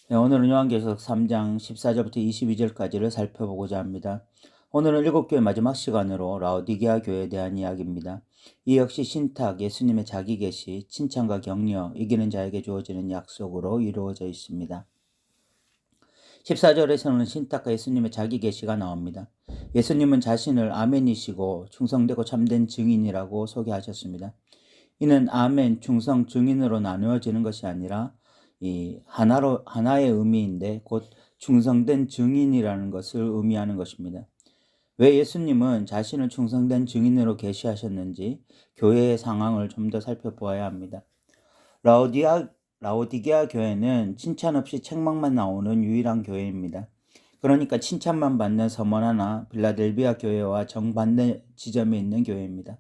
네, 오늘은 요한계시록 3장 14절부터 22절까지를 살펴보고자 합니다. 오늘은 7교회 마지막 시간으로 라오디게아 교회에 대한 이야기입니다. 이 역시 신탁, 예수님의 자기 계시, 칭찬과 격려, 이기는 자에게 주어지는 약속으로 이루어져 있습니다. 14절에서는 신탁과 예수님의 자기 계시가 나옵니다. 예수님은 자신을 아멘이시고 충성되고 참된 증인이라고 소개하셨습니다. 이는 아멘, 충성, 증인으로 나누어지는 것이 아니라 이 하나의 의미인데 곧 충성된 증인이라는 것을 의미하는 것입니다. 왜 예수님은 자신을 충성된 증인으로 계시하셨는지 교회의 상황을 좀 더 살펴보아야 합니다. 라오디게아 교회는 칭찬 없이 책망만 나오는 유일한 교회입니다. 그러니까 칭찬만 받는 서머나나 빌라델비아 교회와 정반대 지점에 있는 교회입니다.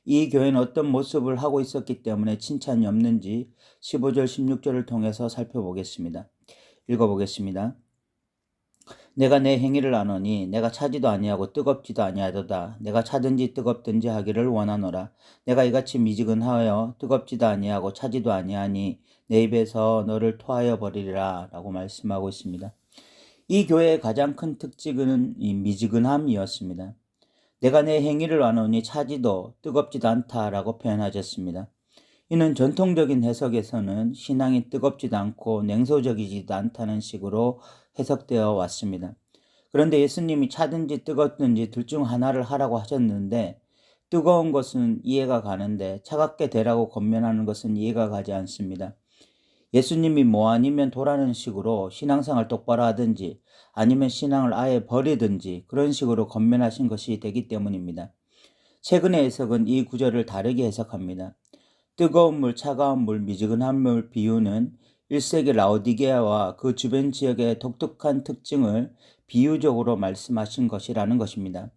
이 교회는 어떤 모습을 하고 있었기 때문에 칭찬이 없는지 15절 16절을 통해서 살펴보겠습니다. 읽어보겠습니다. 내가 내 행위를 아노니 내가 차지도 아니하고 뜨겁지도 아니하도다. 내가 차든지 뜨겁든지 하기를 원하노라. 내가 이같이 미지근하여 뜨겁지도 아니하고 차지도 아니하니 내 입에서 너를 토하여 버리리라 라고 말씀하고 있습니다. 이 교회의 가장 큰 특징은 이 미지근함이었습니다. 내가 내 행위를 아노니 차지도 뜨겁지도 않다라고 표현하셨습니다. 이는 전통적인 해석에서는 신앙이 뜨겁지도 않고 냉소적이지도 않다는 식으로 해석되어 왔습니다. 그런데 예수님이 차든지 뜨겁든지 둘 중 하나를 하라고 하셨는데 뜨거운 것은 이해가 가는데 차갑게 되라고 권면하는 것은 이해가 가지 않습니다. 예수님이 뭐 아니면 도라는 식으로 신앙생활 똑바로 하든지 아니면 신앙을 아예 버리든지 그런 식으로 권면하신 것이 되기 때문입니다. 최근의 해석은 이 구절을 다르게 해석합니다. 뜨거운 물, 차가운 물, 미지근한 물 비유는 1세기 라오디게아와 그 주변 지역의 독특한 특징을 비유적으로 말씀하신 것이라는 것입니다.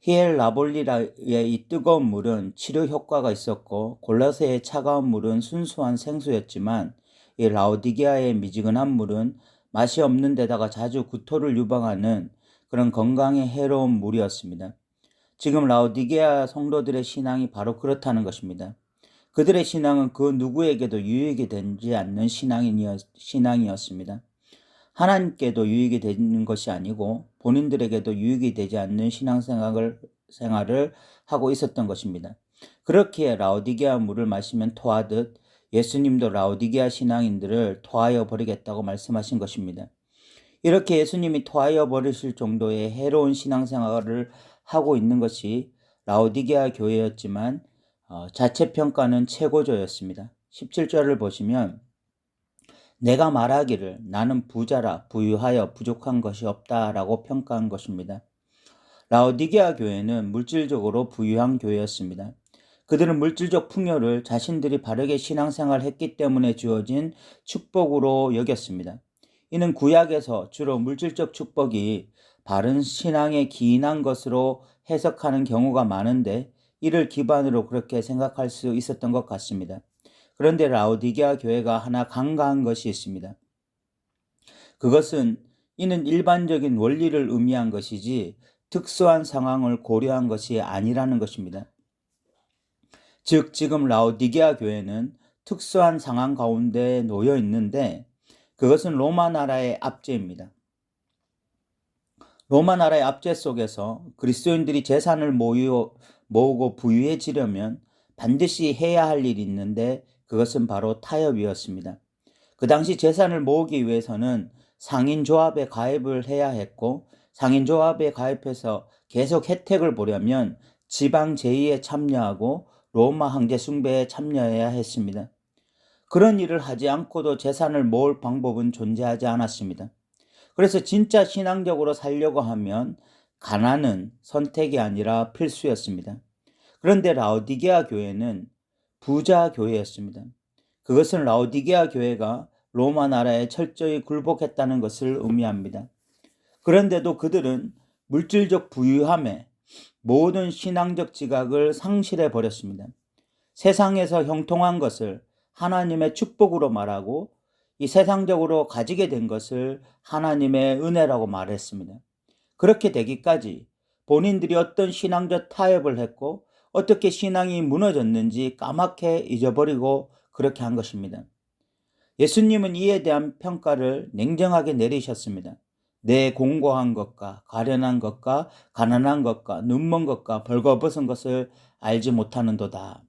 히엘라볼리라의 이 뜨거운 물은 치료 효과가 있었고 골로새의 차가운 물은 순수한 생수였지만 이 라오디게아의 미지근한 물은 맛이 없는 데다가 자주 구토를 유발하는 그런 건강에 해로운 물이었습니다. 지금 라오디게아 성도들의 신앙이 바로 그렇다는 것입니다. 그들의 신앙은 그 누구에게도 유익이 되지 않는 신앙이었습니다. 하나님께도 유익이 되는 것이 아니고 본인들에게도 유익이 되지 않는 신앙생활을 하고 있었던 것입니다. 그렇기에 라오디게아 물을 마시면 토하듯 예수님도 라오디게아 신앙인들을 토하여 버리겠다고 말씀하신 것입니다. 이렇게 예수님이 토하여 버리실 정도의 해로운 신앙생활을 하고 있는 것이 라오디게아 교회였지만 자체평가는 최고조였습니다. 17절을 보시면 내가 말하기를 나는 부자라 부유하여 부족한 것이 없다라고 평가한 것입니다. 라오디게아 교회는 물질적으로 부유한 교회였습니다. 그들은 물질적 풍요를 자신들이 바르게 신앙생활했기 때문에 주어진 축복으로 여겼습니다. 이는 구약에서 주로 물질적 축복이 바른 신앙에 기인한 것으로 해석하는 경우가 많은데 이를 기반으로 그렇게 생각할 수 있었던 것 같습니다. 그런데 라오디게아 교회가 하나 간과한 것이 있습니다. 그것은 이는 일반적인 원리를 의미한 것이지 특수한 상황을 고려한 것이 아니라는 것입니다. 즉 지금 라오디게아 교회는 특수한 상황 가운데 놓여 있는데 그것은 로마 나라의 압제입니다. 로마 나라의 압제 속에서 그리스도인들이 재산을 모으고 부유해지려면 반드시 해야 할 일이 있는데 그것은 바로 타협이었습니다. 그 당시 재산을 모으기 위해서는 상인조합에 가입을 해야 했고 상인조합에 가입해서 계속 혜택을 보려면 지방 제의에 참여하고 로마 황제 숭배에 참여해야 했습니다. 그런 일을 하지 않고도 재산을 모을 방법은 존재하지 않았습니다. 그래서 진짜 신앙적으로 살려고 하면 가난은 선택이 아니라 필수였습니다. 그런데 라오디게아 교회는 부자 교회였습니다. 그것은 라오디게아 교회가 로마 나라에 철저히 굴복했다는 것을 의미합니다. 그런데도 그들은 물질적 부유함에 모든 신앙적 지각을 상실해 버렸습니다. 세상에서 형통한 것을 하나님의 축복으로 말하고 이 세상적으로 가지게 된 것을 하나님의 은혜라고 말했습니다. 그렇게 되기까지 본인들이 어떤 신앙적 타협을 했고 어떻게 신앙이 무너졌는지 까맣게 잊어버리고 그렇게 한 것입니다. 예수님은 이에 대한 평가를 냉정하게 내리셨습니다. 내 공고한 것과 가련한 것과 가난한 것과 눈먼 것과 벌거벗은 것을 알지 못하는도다.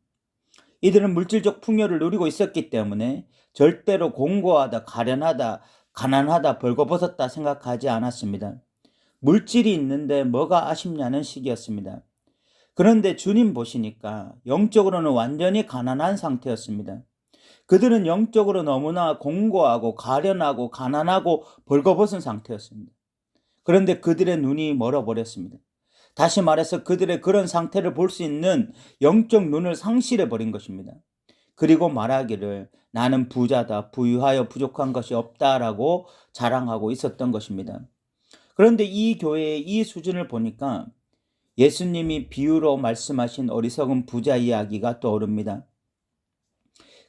이들은 물질적 풍요를 누리고 있었기 때문에 절대로 공고하다, 가련하다, 가난하다, 벌거벗었다 생각하지 않았습니다. 물질이 있는데 뭐가 아쉽냐는 식이었습니다. 그런데 주님 보시니까 영적으로는 완전히 가난한 상태였습니다. 그들은 영적으로 너무나 공고하고 가련하고 가난하고 벌거벗은 상태였습니다. 그런데 그들의 눈이 멀어버렸습니다. 다시 말해서 그들의 그런 상태를 볼 수 있는 영적 눈을 상실해 버린 것입니다. 그리고 말하기를 나는 부자다, 부유하여 부족한 것이 없다라고 자랑하고 있었던 것입니다. 그런데 이 교회의 이 수준을 보니까 예수님이 비유로 말씀하신 어리석은 부자 이야기가 떠오릅니다.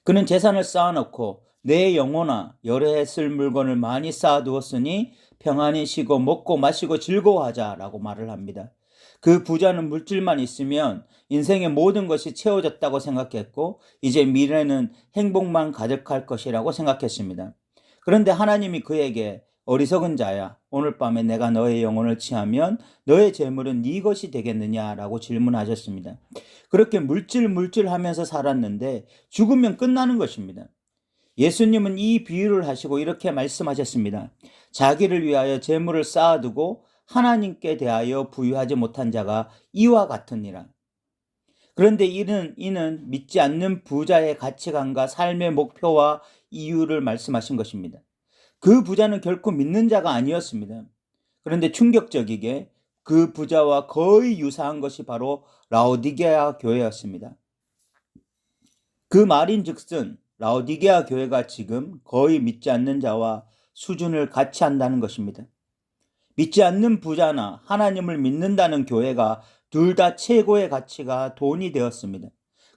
그는 재산을 쌓아놓고 내 영혼아 여러 해 쓸 물건을 많이 쌓아두었으니 평안히 쉬고 먹고 마시고 즐거워하자라고 말을 합니다. 그 부자는 물질만 있으면 인생의 모든 것이 채워졌다고 생각했고 이제 미래는 행복만 가득할 것이라고 생각했습니다. 그런데 하나님이 그에게 어리석은 자야, 오늘 밤에 내가 너의 영혼을 취하면 너의 재물은 네 것이 되겠느냐라고 질문하셨습니다. 그렇게 물질 하면서 살았는데 죽으면 끝나는 것입니다. 예수님은 이 비유를 하시고 이렇게 말씀하셨습니다. 자기를 위하여 재물을 쌓아두고 하나님께 대하여 부유하지 못한 자가 이와 같으니라. 그런데 이는 믿지 않는 부자의 가치관과 삶의 목표와 이유를 말씀하신 것입니다. 그 부자는 결코 믿는 자가 아니었습니다. 그런데 충격적이게 그 부자와 거의 유사한 것이 바로 라오디게아 교회였습니다. 그 말인즉슨 라오디게아 교회가 지금 거의 믿지 않는 자와 수준을 같이 한다는 것입니다. 믿지 않는 부자나 하나님을 믿는다는 교회가 둘 다 최고의 가치가 돈이 되었습니다.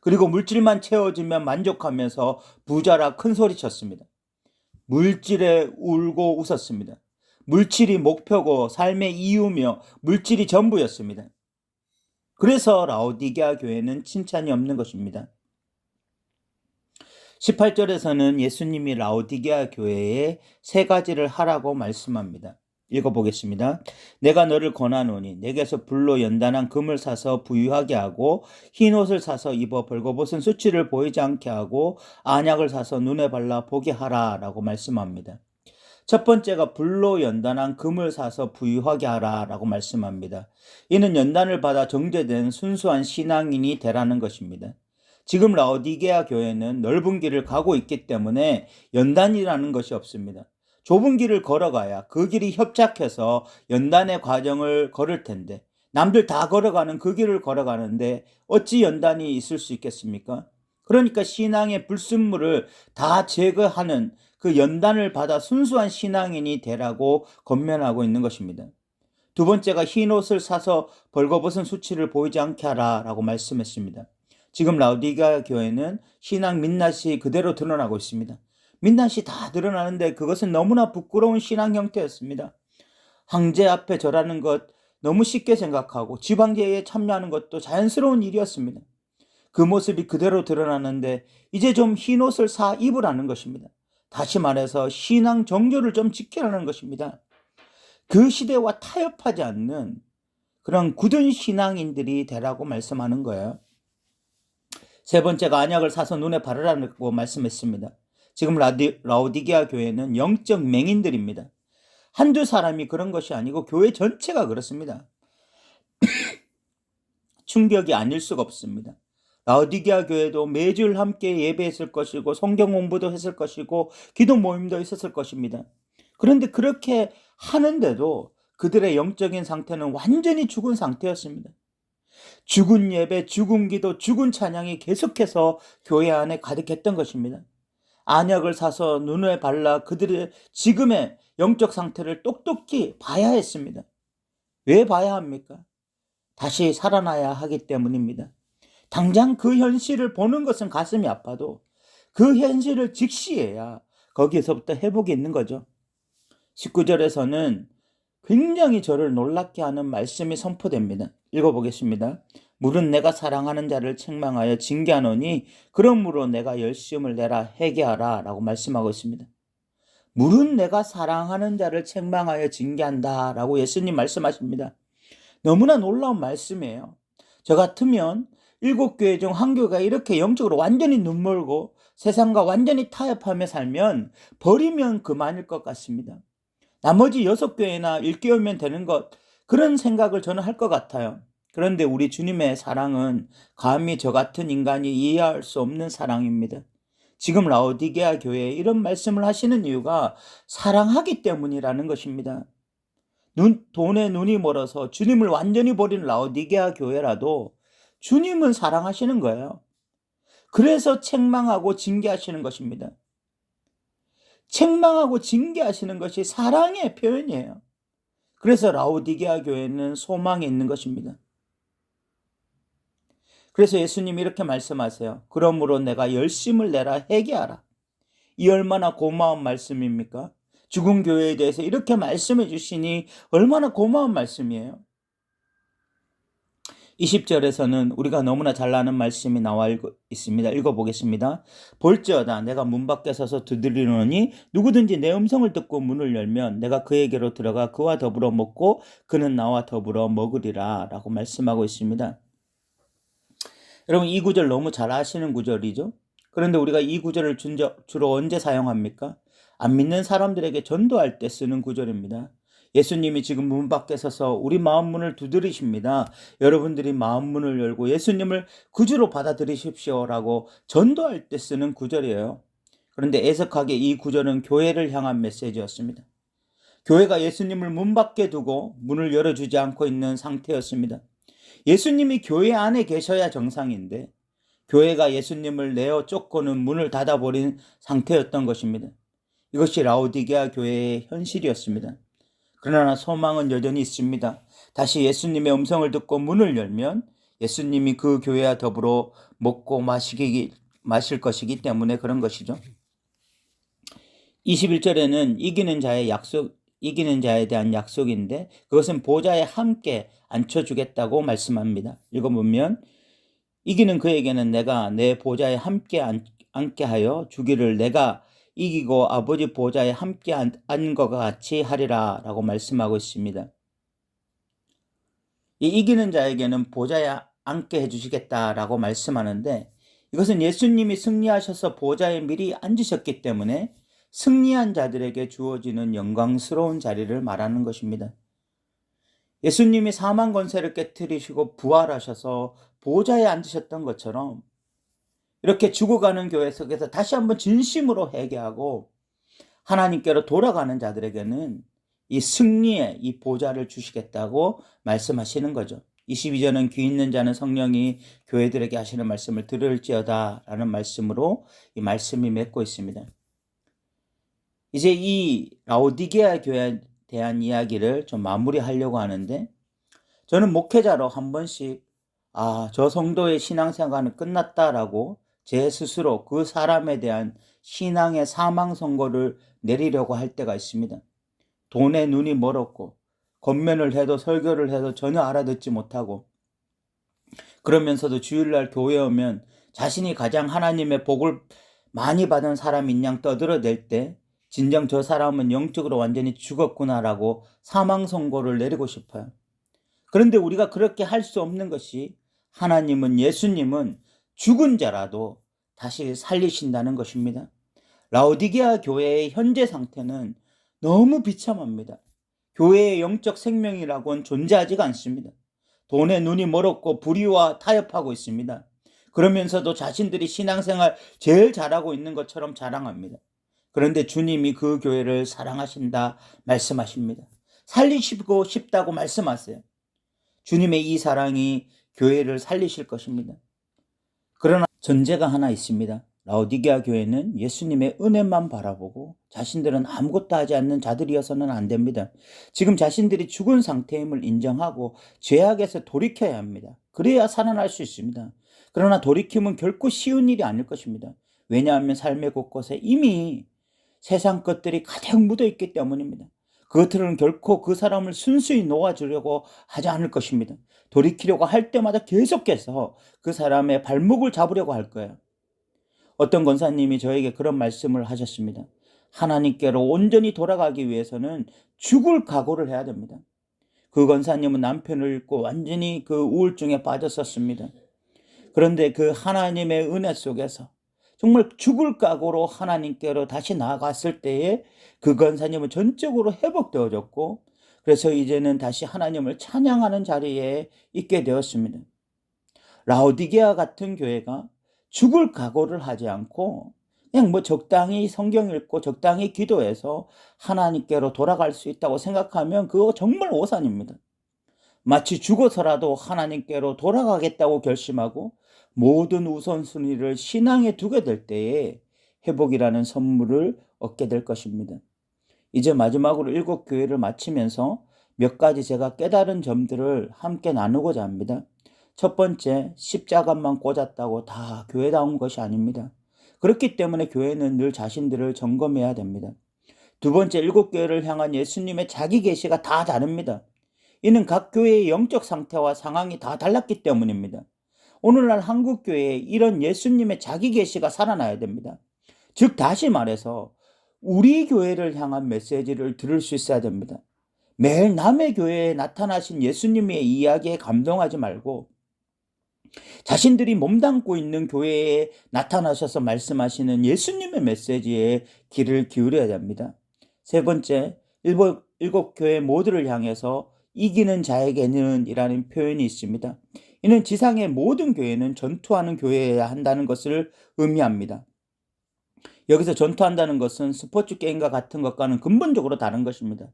그리고 물질만 채워지면 만족하면서 부자라 큰 소리쳤습니다. 물질에 울고 웃었습니다. 물질이 목표고 삶의 이유며 물질이 전부였습니다. 그래서 라오디게아 교회는 칭찬이 없는 것입니다. 18절에서는 예수님이 라오디게아 교회에 세 가지를 하라고 말씀합니다. 읽어보겠습니다. 내가 너를 권하노니 내게서 불로 연단한 금을 사서 부유하게 하고 흰 옷을 사서 입어 벌거벗은 수치를 보이지 않게 하고 안약을 사서 눈에 발라 보게 하라 라고 말씀합니다. 첫 번째가 불로 연단한 금을 사서 부유하게 하라 라고 말씀합니다. 이는 연단을 받아 정죄된 순수한 신앙인이 되라는 것입니다. 지금 라오디게아 교회는 넓은 길을 가고 있기 때문에 연단이라는 것이 없습니다. 좁은 길을 걸어가야 그 길이 협착해서 연단의 과정을 걸을 텐데 남들 다 걸어가는 그 길을 걸어가는데 어찌 연단이 있을 수 있겠습니까? 그러니까 신앙의 불순물을 다 제거하는 그 연단을 받아 순수한 신앙인이 되라고 권면하고 있는 것입니다. 두 번째가 흰 옷을 사서 벌거벗은 수치를 보이지 않게 하라라고 말씀했습니다. 지금 라오디게아 교회는 신앙 민낯이 그대로 드러나고 있습니다. 민낯이 다 드러나는데 그것은 너무나 부끄러운 신앙 형태였습니다. 황제 앞에 절하는 것 너무 쉽게 생각하고 지방제에 참여하는 것도 자연스러운 일이었습니다. 그 모습이 그대로 드러나는데 이제 좀 흰 옷을 사 입으라는 것입니다. 다시 말해서 신앙 정조를 좀 지키라는 것입니다. 그 시대와 타협하지 않는 그런 굳은 신앙인들이 되라고 말씀하는 거예요. 세 번째가 안약을 사서 눈에 바르라고 말씀했습니다. 지금 라오디게아 교회는 영적 맹인들입니다. 한두 사람이 그런 것이 아니고 교회 전체가 그렇습니다. 충격이 아닐 수가 없습니다. 라오디게아 교회도 매주 함께 예배했을 것이고 성경 공부도 했을 것이고 기도 모임도 있었을 것입니다. 그런데 그렇게 하는데도 그들의 영적인 상태는 완전히 죽은 상태였습니다. 죽은 예배, 죽은 기도, 죽은 찬양이 계속해서 교회 안에 가득했던 것입니다. 안약을 사서 눈에 발라 그들의 지금의 영적 상태를 똑똑히 봐야 했습니다. 왜 봐야 합니까? 다시 살아나야 하기 때문입니다. 당장 그 현실을 보는 것은 가슴이 아파도 그 현실을 직시해야 거기에서부터 회복이 있는 거죠. 19절에서는 굉장히 저를 놀랍게 하는 말씀이 선포됩니다. 읽어보겠습니다. 물은 내가 사랑하는 자를 책망하여 징계하노니 그러므로 내가 열심을 내라 회개하라 라고 말씀하고 있습니다. 물은 내가 사랑하는 자를 책망하여 징계한다 라고 예수님 말씀하십니다. 너무나 놀라운 말씀이에요. 저 같으면 7교회 중 한 교회가 이렇게 영적으로 완전히 눈멀고 세상과 완전히 타협하며 살면 버리면 그만일 것 같습니다. 나머지 6교회나 일교회면 되는 것, 그런 생각을 저는 할 것 같아요. 그런데 우리 주님의 사랑은 감히 저 같은 인간이 이해할 수 없는 사랑입니다. 지금 라오디게아 교회에 이런 말씀을 하시는 이유가 사랑하기 때문이라는 것입니다. 돈에 눈이 멀어서 주님을 완전히 버린 라오디게아 교회라도 주님은 사랑하시는 거예요. 그래서 책망하고 징계하시는 것입니다. 책망하고 징계하시는 것이 사랑의 표현이에요. 그래서 라오디게아 교회는 소망이 있는 것입니다. 그래서 예수님이 이렇게 말씀하세요. 그러므로 내가 열심을 내라 회개하라. 이 얼마나 고마운 말씀입니까? 죽은 교회에 대해서 이렇게 말씀해 주시니 얼마나 고마운 말씀이에요. 20절에서는 우리가 너무나 잘 아는 말씀이 나와 있습니다. 읽어보겠습니다. 볼지어다 내가 문 밖에 서서 두드리노니 누구든지 내 음성을 듣고 문을 열면 내가 그에게로 들어가 그와 더불어 먹고 그는 나와 더불어 먹으리라 라고 말씀하고 있습니다. 여러분 이 구절 너무 잘 아시는 구절이죠. 그런데 우리가 이 구절을 주로 언제 사용합니까? 안 믿는 사람들에게 전도할 때 쓰는 구절입니다. 예수님이 지금 문 밖에 서서 우리 마음 문을 두드리십니다. 여러분들이 마음 문을 열고 예수님을 구주로 받아들이십시오라고 전도할 때 쓰는 구절이에요. 그런데 애석하게 이 구절은 교회를 향한 메시지였습니다. 교회가 예수님을 문 밖에 두고 문을 열어주지 않고 있는 상태였습니다. 예수님이 교회 안에 계셔야 정상인데 교회가 예수님을 내어 쫓고는 문을 닫아버린 상태였던 것입니다. 이것이 라오디게아 교회의 현실이었습니다. 그러나 소망은 여전히 있습니다. 다시 예수님의 음성을 듣고 문을 열면 예수님이 그 교회와 더불어 먹고 마실 것이기 때문에 그런 것이죠. 21절에는 이기는 자에 대한 약속인데 그것은 보좌에 함께 앉혀주겠다고 말씀합니다. 읽어보면 이기는 그에게는 내가 내 보좌에 함께 앉게 하여 주기를 내가 이기고 아버지 보좌에 함께 앉은 것과 같이 하리라 라고 말씀하고 있습니다. 이 이기는 자에게는 보좌에 앉게 해주시겠다라고 말씀하는데 이것은 예수님이 승리하셔서 보좌에 미리 앉으셨기 때문에 승리한 자들에게 주어지는 영광스러운 자리를 말하는 것입니다. 예수님이 사망 권세를 깨뜨리시고 부활하셔서 보좌에 앉으셨던 것처럼 이렇게 죽어가는 교회 속에서 다시 한번 진심으로 회개하고 하나님께로 돌아가는 자들에게는 이 승리의 이 보좌를 주시겠다고 말씀하시는 거죠. 22절은 귀 있는 자는 성령이 교회들에게 하시는 말씀을 들을지어다 라는 말씀으로 이 말씀이 맺고 있습니다. 이제 이 라오디게아 교회에 대한 이야기를 좀 마무리하려고 하는데 저는 목회자로 한 번씩 저 성도의 신앙생활은 끝났다라고 제 스스로 그 사람에 대한 신앙의 사망 선고를 내리려고 할 때가 있습니다. 돈에 눈이 멀었고 권면을 해도 설교를 해도 전혀 알아듣지 못하고 그러면서도 주일날 교회에 오면 자신이 가장 하나님의 복을 많이 받은 사람인 양 떠들어댈 때 진정 저 사람은 영적으로 완전히 죽었구나라고 사망 선고를 내리고 싶어요. 그런데 우리가 그렇게 할 수 없는 것이 하나님은 예수님은 죽은 자라도 다시 살리신다는 것입니다. 라오디게아 교회의 현재 상태는 너무 비참합니다. 교회의 영적 생명이라고는 존재하지가 않습니다. 돈에 눈이 멀었고 불의와 타협하고 있습니다. 그러면서도 자신들이 신앙생활 제일 잘하고 있는 것처럼 자랑합니다. 그런데 주님이 그 교회를 사랑하신다 말씀하십니다. 살리시고 싶다고 말씀하세요. 주님의 이 사랑이 교회를 살리실 것입니다. 그러나 전제가 하나 있습니다. 라오디게아 교회는 예수님의 은혜만 바라보고 자신들은 아무것도 하지 않는 자들이어서는 안 됩니다. 지금 자신들이 죽은 상태임을 인정하고 죄악에서 돌이켜야 합니다. 그래야 살아날 수 있습니다. 그러나 돌이킴은 결코 쉬운 일이 아닐 것입니다. 왜냐하면 삶의 곳곳에 이미 세상 것들이 가득 묻어 있기 때문입니다. 그것들은 결코 그 사람을 순수히 놓아주려고 하지 않을 것입니다. 돌이키려고 할 때마다 계속해서 그 사람의 발목을 잡으려고 할 거예요. 어떤 권사님이 저에게 그런 말씀을 하셨습니다. 하나님께로 온전히 돌아가기 위해서는 죽을 각오를 해야 됩니다. 그 권사님은 남편을 잃고 완전히 그 우울증에 빠졌었습니다. 그런데 그 하나님의 은혜 속에서 정말 죽을 각오로 하나님께로 다시 나아갔을 때에 그 권사님은 전적으로 회복되어졌고, 그래서 이제는 다시 하나님을 찬양하는 자리에 있게 되었습니다. 라오디게아 같은 교회가 죽을 각오를 하지 않고 그냥 적당히 성경 읽고 적당히 기도해서 하나님께로 돌아갈 수 있다고 생각하면 그거 정말 오산입니다. 마치 죽어서라도 하나님께로 돌아가겠다고 결심하고 모든 우선순위를 신앙에 두게 될 때에 회복이라는 선물을 얻게 될 것입니다. 이제 마지막으로 7교회를 마치면서 몇 가지 제가 깨달은 점들을 함께 나누고자 합니다. 첫 번째, 십자가만 꽂았다고 다 교회다운 것이 아닙니다. 그렇기 때문에 교회는 늘 자신들을 점검해야 됩니다. 두 번째, 7교회를 향한 예수님의 자기 계시가 다 다릅니다. 이는 각 교회의 영적 상태와 상황이 다 달랐기 때문입니다. 오늘날 한국교회에 이런 예수님의 자기 계시가 살아나야 됩니다. 즉 다시 말해서 우리 교회를 향한 메시지를 들을 수 있어야 됩니다. 매일 남의 교회에 나타나신 예수님의 이야기에 감동하지 말고 자신들이 몸담고 있는 교회에 나타나셔서 말씀하시는 예수님의 메시지에 귀를 기울여야 됩니다. 세 번째, 7교회 모두를 향해서 이기는 자에게는 이라는 표현이 있습니다. 이는 지상의 모든 교회는 전투하는 교회여야 한다는 것을 의미합니다. 여기서 전투한다는 것은 스포츠 게임과 같은 것과는 근본적으로 다른 것입니다.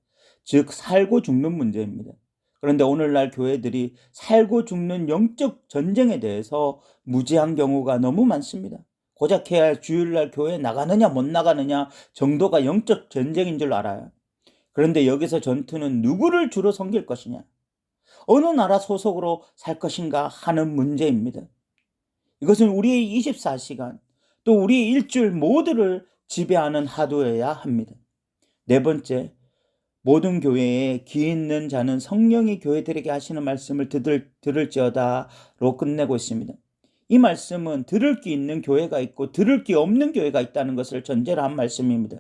즉 살고 죽는 문제입니다. 그런데 오늘날 교회들이 살고 죽는 영적 전쟁에 대해서 무지한 경우가 너무 많습니다. 고작 해야 주일날 교회 나가느냐 못 나가느냐 정도가 영적 전쟁인 줄 알아요. 그런데 여기서 전투는 누구를 주로 섬길 것이냐, 어느 나라 소속으로 살 것인가 하는 문제입니다. 이것은 우리의 24시간 또 우리의 일주일 모두를 지배하는 하도여야 합니다. 네 번째, 모든 교회에 귀 있는 자는 성령이 교회들에게 하시는 말씀을 들을지어다로 끝내고 있습니다. 이 말씀은 들을 귀 있는 교회가 있고 들을 귀 없는 교회가 있다는 것을 전제로 한 말씀입니다.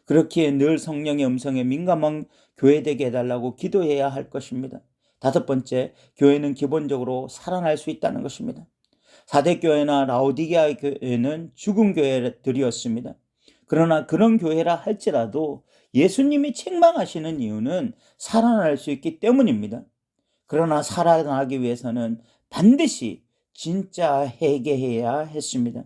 그렇기에 늘 성령의 음성에 민감한 교회 되게 해달라고 기도해야 할 것입니다. 다섯 번째, 교회는 기본적으로 살아날 수 있다는 것입니다. 사대교회나 라오디게아 교회는 죽은 교회들이었습니다. 그러나 그런 교회라 할지라도 예수님이 책망하시는 이유는 살아날 수 있기 때문입니다. 그러나 살아나기 위해서는 반드시 진짜 회개해야 했습니다.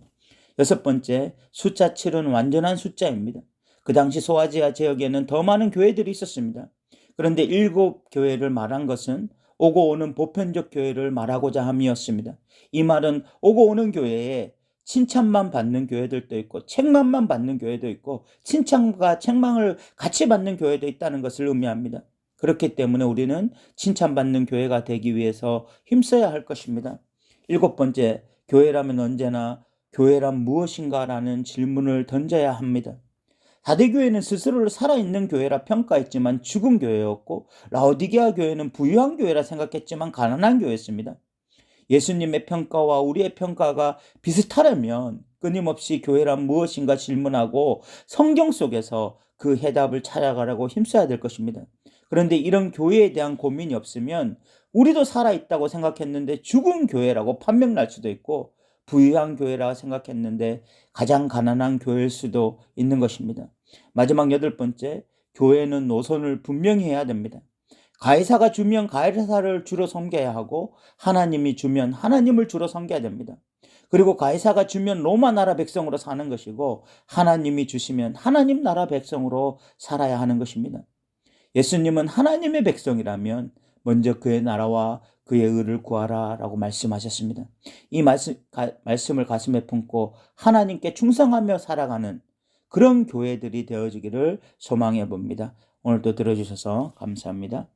여섯 번째, 숫자 7은 완전한 숫자입니다. 그 당시 소아시아 지역에는 더 많은 교회들이 있었습니다. 그런데 7교회를 말한 것은 오고 오는 보편적 교회를 말하고자 함이었습니다. 이 말은 오고 오는 교회에 칭찬만 받는 교회들도 있고 책망만 받는 교회도 있고 칭찬과 책망을 같이 받는 교회도 있다는 것을 의미합니다. 그렇기 때문에 우리는 칭찬받는 교회가 되기 위해서 힘써야 할 것입니다. 7번째, 교회라면 언제나 교회란 무엇인가 라는 질문을 던져야 합니다. 다대교회는 스스로를 살아있는 교회라 평가했지만 죽은 교회였고, 라오디게아 교회는 부유한 교회라 생각했지만 가난한 교회였습니다. 예수님의 평가와 우리의 평가가 비슷하려면 끊임없이 교회란 무엇인가 질문하고 성경 속에서 그 해답을 찾아가려고 힘써야 될 것입니다. 그런데 이런 교회에 대한 고민이 없으면 우리도 살아있다고 생각했는데 죽은 교회라고 판명날 수도 있고, 부유한 교회라고 생각했는데 가장 가난한 교회일 수도 있는 것입니다. 마지막 8번째, 교회는 노선을 분명히 해야 됩니다. 가이사가 주면 가이사를 주로 섬겨야 하고 하나님이 주면 하나님을 주로 섬겨야 됩니다. 그리고 가이사가 주면 로마 나라 백성으로 사는 것이고 하나님이 주시면 하나님 나라 백성으로 살아야 하는 것입니다. 예수님은 하나님의 백성이라면 먼저 그의 나라와 그의 의를 구하라 라고 말씀하셨습니다. 이 말씀을 가슴에 품고 하나님께 충성하며 살아가는 그런 교회들이 되어지기를 소망해 봅니다. 오늘도 들어주셔서 감사합니다.